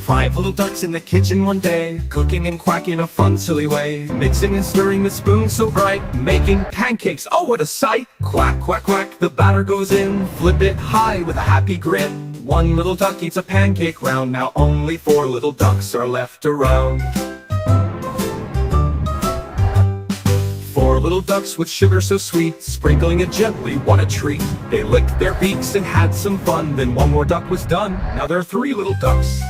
Five little ducks in the kitchen one day, cooking and quacking in a fun, silly way. Mixing and stirring with spoons so bright, making pancakes, oh what a sight! Quack, quack, quack, the batter goes in, flip it high with a happy grin. One little duck eats a pancake round, now only four little ducks are left around. Four little ducks with sugar so sweet, sprinkling it gently, what a treat. They licked their beaks and had some fun, then one more duck was done, now there are three little ducks.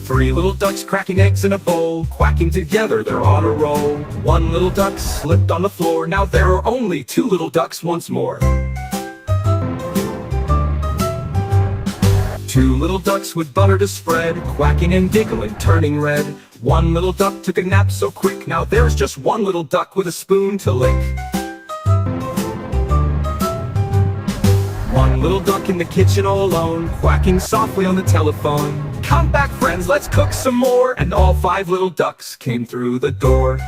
Three little ducks cracking eggs in a bowl, quacking together, they're on a roll. One little duck slipped on the floor, now there are only two little ducks once more. Two little ducks with butter to spread, quacking and giggling, turning red. One little duck took a nap so quick, now there's just one little duck with a spoon to lick. One little duck in the kitchen all alone, quacking softly on the telephone. Come back friends, let's cook some more, and all five little ducks came through the door.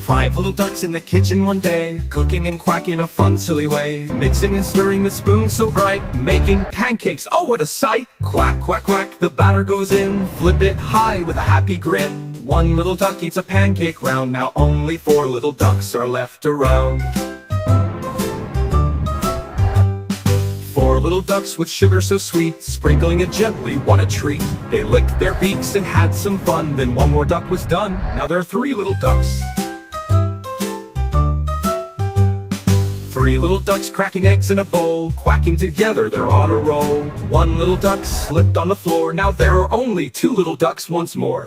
Five little ducks in the kitchen one day, cooking and quacking in a fun, silly way. Mixing and stirring with spoons so bright, making pancakes, oh what a sight! Quack, quack, quack, the batter goes in, flip it high with a happy grin. One little duck eats a pancake round, now only four little ducks are left around. Four little ducks with sugar so sweet, sprinkling it gently, what a treat. They licked their beaks and had some fun, then one more duck was done, now there are three little ducks. Three little ducks cracking eggs in a bowl, quacking together, they're on a roll. One little duck slipped on the floor, now there are only two little ducks once more.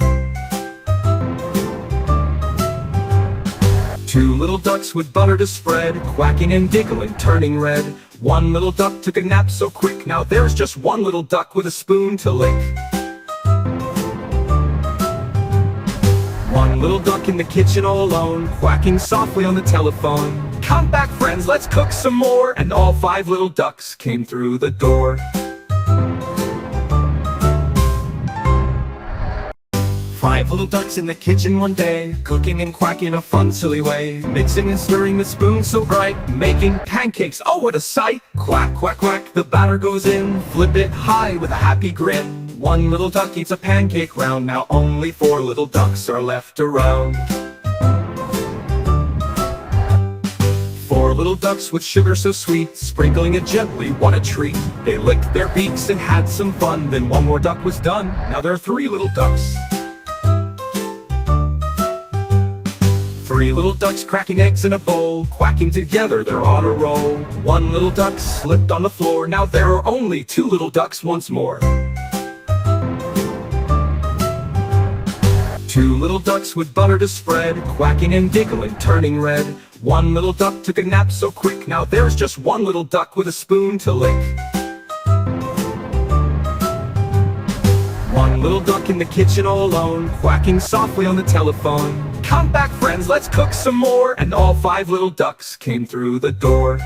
Two little ducks with butter to spread, quacking and giggling, turning red. One little duck took a nap so quick, now there's just one little duck with a spoon to lick. One little duck in the kitchen all alone, quacking softly on the telephone. Come back friends, let's cook some more, and all five little ducks came through the door. Five little ducks in the kitchen one day, cooking and quacking in a fun, silly way. Mixing and stirring with spoons so bright, making pancakes, oh what a sight! Quack, quack, quack, the batter goes in, flip it high with a happy grin. One little duck eats a pancake round, now only four little ducks are left around. Four little ducks with sugar so sweet, sprinkling it gently, what a treat. They licked their beaks and had some fun, then one more duck was done, now there are three little ducks. Three little ducks cracking eggs in a bowl, quacking together, they're on a roll. One little duck slipped on the floor, now there are only two little ducks once more. Two little ducks with butter to spread, quacking and giggling, turning red. One little duck took a nap so quick, now there's just one little duck with a spoon to lick. One little duck in the kitchen all alone, quacking softly on the telephone. Come back friends, let's cook some more, and all five little ducks came through the door.